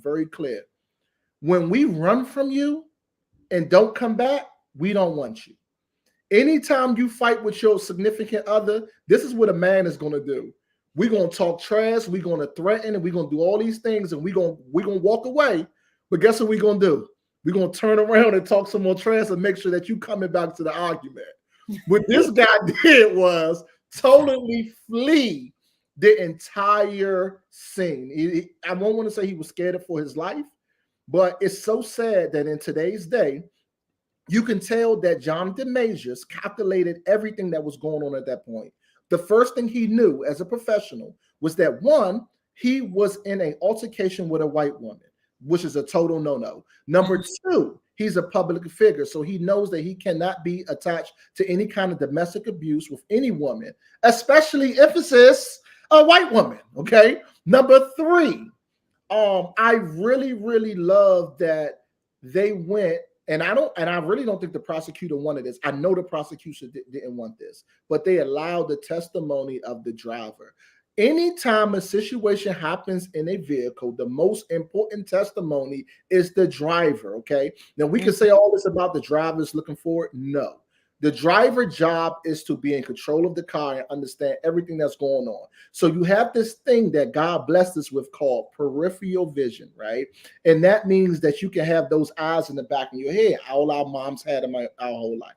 Very clear. When we run from you and don't come back, we don't want you. Anytime you fight with your significant other, this is what a man is going to do. We're going to talk trash, we're going to threaten, and we're going to do all these things, and we're going to walk away. But guess what we're going to do? We're going to turn around and talk some more trash and make sure that you coming back to the argument. What this guy did was totally flee the entire scene. I won't want to say he was scared for his life, but it's so sad that in today's day, you can tell that Jonathan Majors calculated everything that was going on at that point. The first thing he knew as a professional was that, one, he was in an altercation with a white woman, which is a total no-no. Number two, he's a public figure, so he knows that he cannot be attached to any kind of domestic abuse with any woman, especially emphasis a white woman, okay? Number three, I really, really love that they went, and I really don't think the prosecutor wanted this. I know the prosecution didn't want this, but they allowed the testimony of the driver. Anytime a situation happens in a vehicle, the most important testimony is the driver, okay? Now, we can say all this about the drivers looking forward. No. The driver job is to be in control of the car and understand everything that's going on. So you have this thing that God blessed us with called peripheral vision, right? And that means that you can have those eyes in the back of your head. All our moms had in our whole life.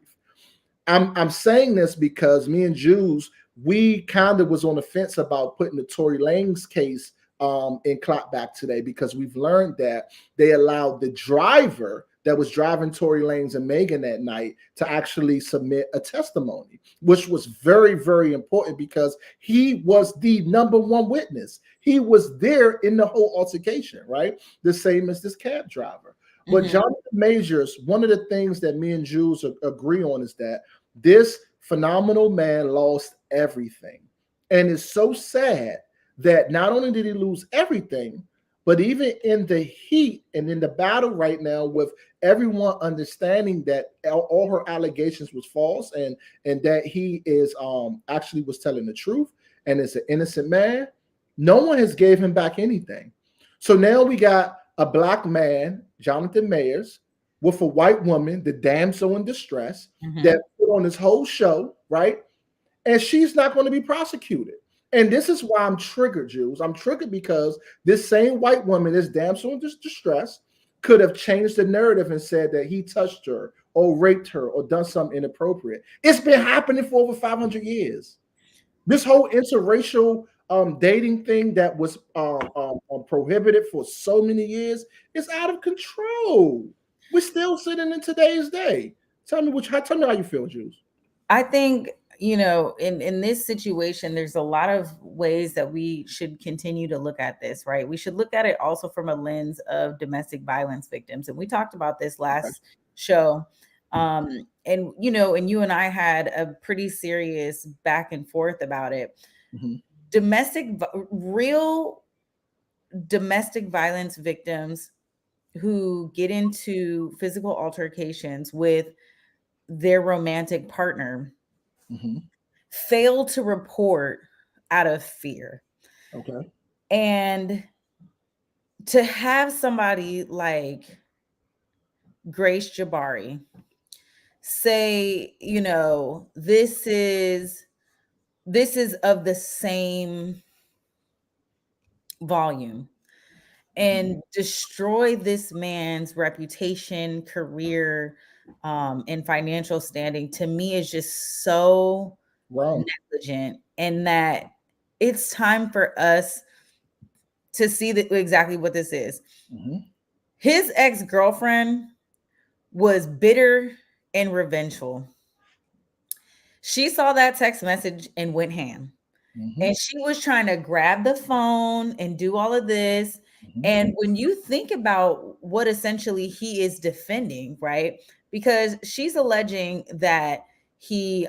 I'm saying this because me and Jews, we kind of was on the fence about putting the Tory Lanez case in clapback today, because we've learned that they allowed the driver that was driving Tory Lanez and Megan that night to actually submit a testimony, which was very, very important because he was the number one witness. He was there in the whole altercation, right? The same as this cab driver. But Jonathan Majors, one of the things that me and Jules agree on is that this phenomenal man lost everything. And it's so sad that not only did he lose everything, but even in the heat and in the battle right now, with everyone understanding that all her allegations was false and that he is actually was telling the truth and is an innocent man, no one has gave him back anything. So now we got a black man, Jonathan Majors, with a white woman, the damsel in distress, that put on this whole show, right? And she's not going to be prosecuted. And this is why I'm triggered, Jews. I'm triggered because this same white woman, this damsel in distress, could have changed the narrative and said that he touched her or raped her or done something inappropriate. It's been happening for over 500 years. This whole interracial dating thing that was prohibited for so many years is out of control. We're still sitting in today's day. Tell me how you feel, Jews. I think, in this situation, there's a lot of ways that we should continue to look at this, right? We should look at it also from a lens of domestic violence victims. And we talked about this last show. And you and I had a pretty serious back and forth about it. Real domestic violence victims who get into physical altercations with their romantic partner fail to report out of fear. Okay. And to have somebody like Grace Jabari say, this is of the same volume and destroy this man's reputation, career, and financial standing, to me is just so negligent, and that it's time for us to see exactly what this is. His ex-girlfriend was bitter and revengeful. She saw that text message and went ham. And she was trying to grab the phone and do all of this. And when you think about what essentially he is defending, right? Because she's alleging that he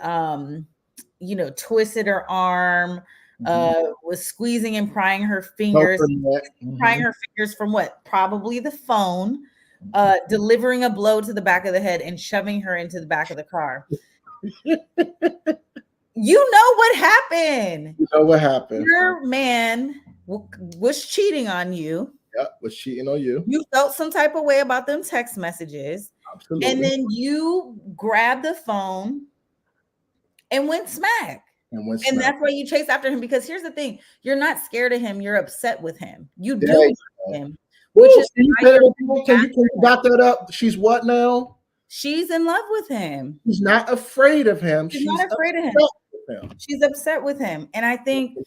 twisted her arm, was squeezing and prying her fingers, prying her fingers from what? Probably the phone, delivering a blow to the back of the head and shoving her into the back of the car. You know what happened. You know what happened. Your man was cheating on you. Yeah, was cheating on you. You felt some type of way about them text messages. Absolutely. And then you grabbed the phone and went smack. And that's why you chase after him, because here's the thing. You're not scared of him. You're upset with him. You do love him. Which is can you back that up? She's what now? She's in love with him. She's not afraid of him. She's not afraid of him. She's upset with him. And I think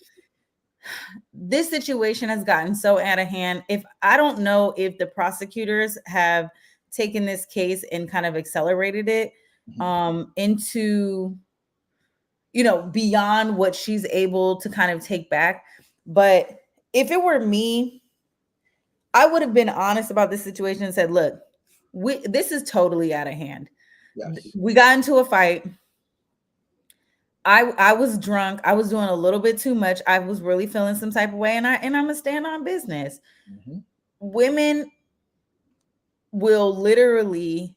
this situation has gotten so out of hand. I don't know if the prosecutors have taken this case and kind of accelerated it into, beyond what she's able to kind of take back. But if it were me, I would have been honest about this situation and said, look, this is totally out of hand. Yes. We got into a fight. I was drunk. I was doing a little bit too much. I was really feeling some type of way, and I'm gonna stand on business. Women will literally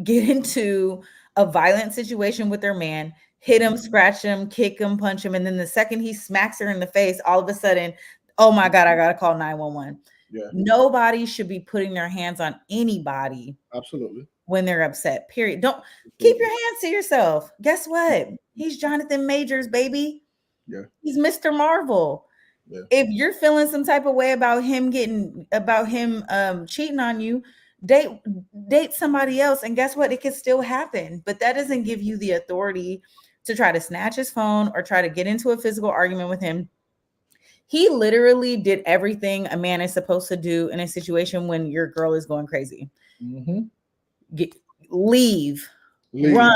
get into a violent situation with their man, hit him, scratch him, kick him, punch him, and then the second he smacks her in the face, all of a sudden, oh my God, I gotta call 911. Yeah. Nobody should be putting their hands on anybody. Absolutely. When they're upset, period. Don't keep your hands to yourself. Guess what? He's Jonathan Majors, baby. Yeah. He's Mr. Marvel. Yeah. If you're feeling some type of way about him cheating on you, date somebody else. And guess what? It could still happen. But that doesn't give you the authority to try to snatch his phone or try to get into a physical argument with him. He literally did everything a man is supposed to do in a situation when your girl is going crazy. Leave, run,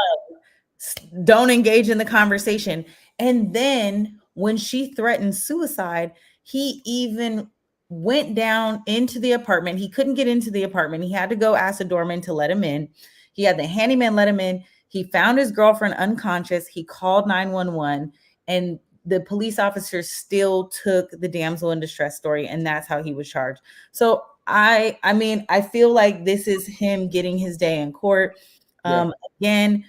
don't engage in the conversation. And then when she threatened suicide, he even went down into the apartment. He couldn't get into the apartment. He had to go ask the doorman to let him in. He had the handyman let him in. He found his girlfriend unconscious. He called 911, and the police officers still took the damsel in distress story, and that's how he was charged. So I feel like this is him getting his day in court. Again,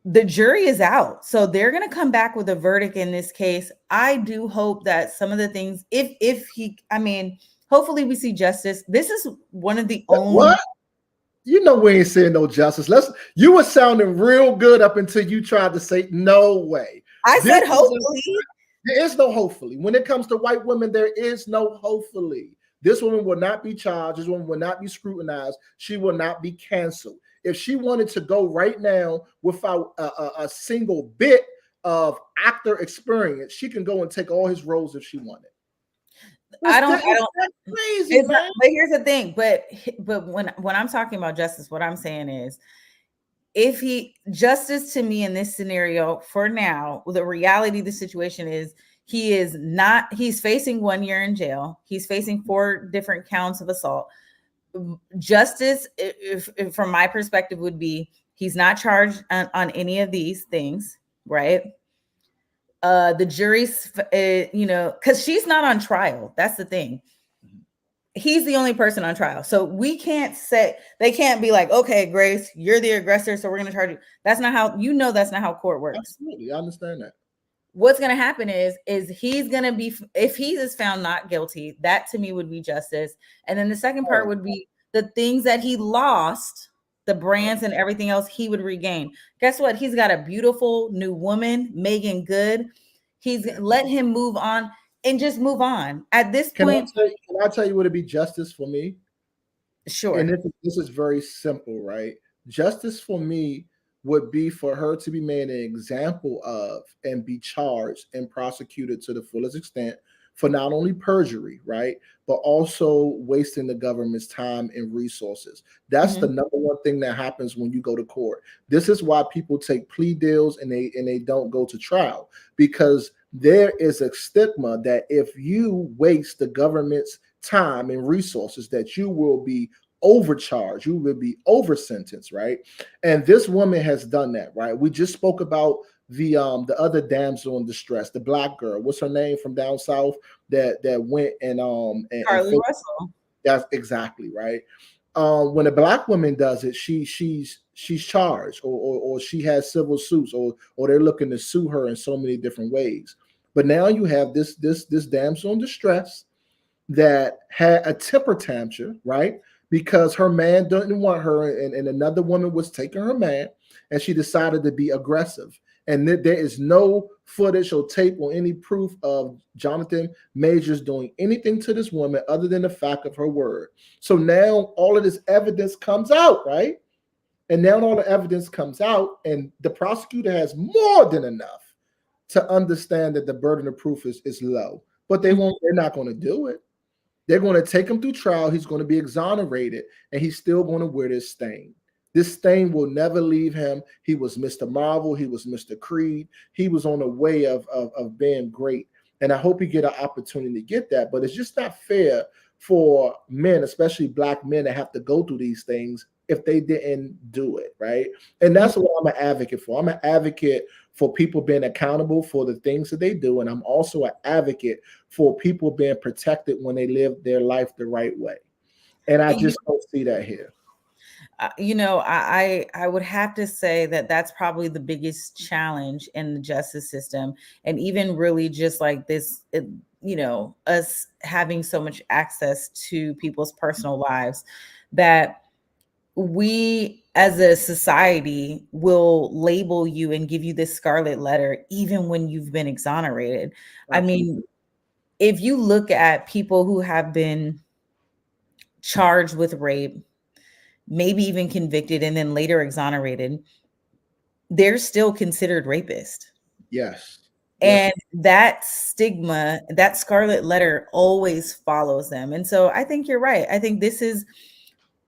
the jury is out, so they're going to come back with a verdict in this case. I do hope that some of the things, hopefully we see justice. This is one of the only. What? We ain't saying no justice. You were sounding real good up until you tried to say no way. I said hopefully. There is no hopefully. When it comes to white women, there is no hopefully. This woman will not be charged. This woman will not be scrutinized. She will not be canceled. If she wanted to go right now without a single bit of actor experience, she can go and take all his roles if she wanted. That's crazy, man. But here's the thing. But when I'm talking about justice, what I'm saying is, justice to me in this scenario for now, the reality of the situation is he's facing 1 year in jail. He's facing 4 different counts of assault. Justice, if from my perspective, would be he's not charged on any of these things, right? The jury's, because she's not on trial. That's the thing. He's the only person on trial. So they can't be like, okay, Grace, you're the aggressor, so we're going to charge you. That's not how court works. Absolutely. I understand that. What's going to happen is he's going to be, if he is found not guilty, that to me would be justice. And then the second part would be the things that he lost, the brands and everything else he would regain. Guess what? He's got a beautiful new woman, Megan Good. Let him move on and just move on. At this point. Can I tell you what would be justice for me? Sure. And this is very simple, right? Justice for me would be for her to be made an example of and be charged and prosecuted to the fullest extent for not only perjury, right, but also wasting the government's time and resources. That's the number one thing that happens when you go to court. This is why people take plea deals and they don't go to trial, because there is a stigma that if you waste the government's time and resources that you will be overcharged, you will be over sentenced, right? And this woman has done that, right? We just spoke about the other damsel in distress, the black girl. What's her name from down south that went and Carly Russell. That's exactly right. When a black woman does it, she's charged, or she has civil suits, or they're looking to sue her in so many different ways. But now you have this damsel in distress that had a temper tantrum, right? Because her man didn't want her, and another woman was taking her man, and she decided to be aggressive. And there is no footage or tape or any proof of Jonathan Majors doing anything to this woman other than the fact of her word. So now all of this evidence comes out, right? And now all the evidence comes out, and the prosecutor has more than enough to understand that the burden of proof is low. But they're not going to do it. They're going to take him through trial. He's going to be exonerated, and he's still going to wear this stain. This stain will never leave him. He was Mr. Marvel. He was Mr. Creed. He was on a way of being great. And I hope he get an opportunity to get that. But it's just not fair for men, especially black men, to have to go through these things if they didn't do it, right? And that's what I'm an advocate for. I'm an advocate for people being accountable for the things that they do. And I'm also an advocate for people being protected when they live their life the right way. And I just don't see that here. I would have to say that that's probably the biggest challenge in the justice system. And even really just like this, us having so much access to people's personal lives, that we as a society will label you and give you this scarlet letter, even when you've been exonerated. Absolutely. I mean, if you look at people who have been charged with rape, maybe even convicted and then later exonerated, they're still considered rapists. Yes. And that stigma, that scarlet letter always follows them. And so I think you're right. I think this is,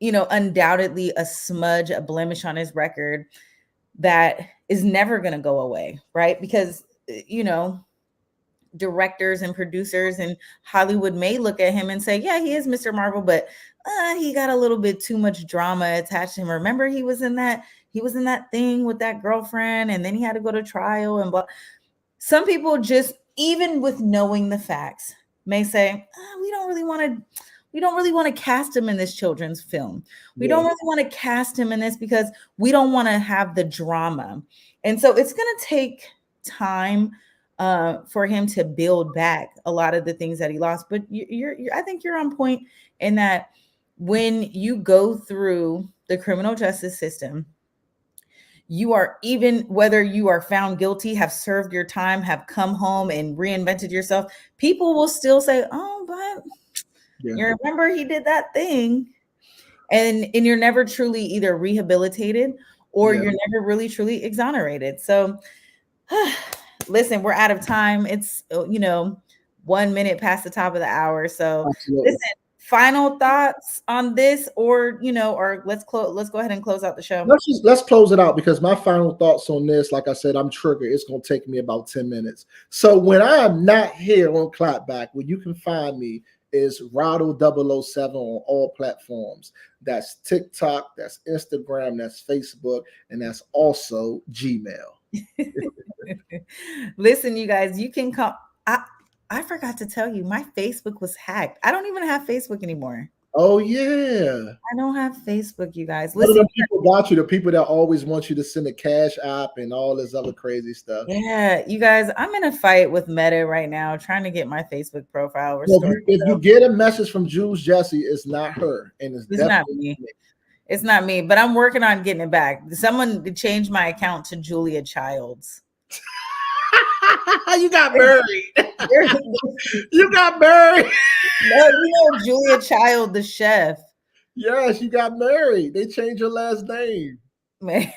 undoubtedly a smudge, a blemish on his record that is never going to go away, right? Because, directors and producers in Hollywood may look at him and say, yeah, he is Mr. Marvel, but he got a little bit too much drama attached to him. Remember, he was in that thing with that girlfriend, and then he had to go to trial and blah. Some people just, even with knowing the facts, may say, we don't really want to cast him in this children's film. We don't really want to cast him in this because we don't want to have the drama. And so it's going to take time for him to build back a lot of the things that he lost. But I think you're on point in that when you go through the criminal justice system, you are, even whether you are found guilty, have served your time, have come home and reinvented yourself, people will still say, oh, but you remember he did that thing. And you're never truly either rehabilitated or you're never really truly exonerated. So listen, we're out of time. It's, 1 minute past the top of the hour. So listen, final thoughts on this, or let's go ahead and close out the show. Let's close it out, because my final thoughts on this, like I said, I'm triggered. It's going to take me about 10 minutes. So when I am not here on Clapback, where you can find me is Rado007 on all platforms. That's TikTok, that's Instagram, that's Facebook, and that's also Gmail. Listen, you guys, you can come. I forgot to tell you, my Facebook was hacked. I don't even have Facebook anymore. Oh yeah, I don't have Facebook, you guys. Listen, the people got you. The people that always want you to send a cash app and all this other crazy stuff. Yeah, you guys, I'm in a fight with Meta right now, trying to get my Facebook profile restored. If you get a message from Jules Jessie, it's not her, and it's not me. It's not me, but I'm working on getting it back. Someone changed my account to Julia Childs. You got married. You got married. No, Julia Child, the chef. Yes, you got married. They changed your last name. Man.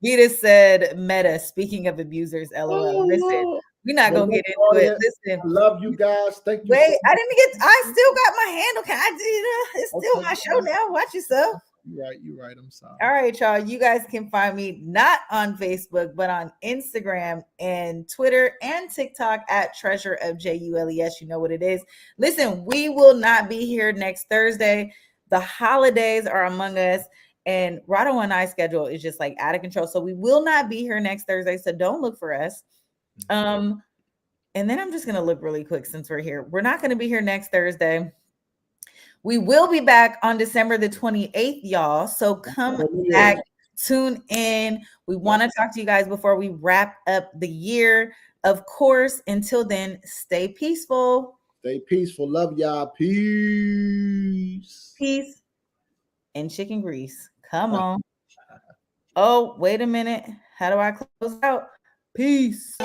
Vita said, Meta, speaking of abusers, LOL. Listen, we're not going to get into it. Listen. I love you guys. Thank you. Wait, I still got my handle. Can I do that? It's still my show now. Watch yourself. You're right. I'm sorry. All right, y'all. You guys can find me not on Facebook, but on Instagram and Twitter and TikTok at Treasure of JULES. You know what it is. Listen, we will not be here next Thursday. The holidays are among us, and Rado and I's schedule is just like out of control. So we will not be here next Thursday. So don't look for us. And then I'm just gonna look really quick since we're here. We're not gonna be here next Thursday. We will be back on December the 28th, y'all. So come back, tune in. We want to talk to you guys before we wrap up the year. Of course, until then, stay peaceful. Stay peaceful. Love y'all. Peace. Peace and chicken grease. Come on. Oh, wait a minute. How do I close out? Peace.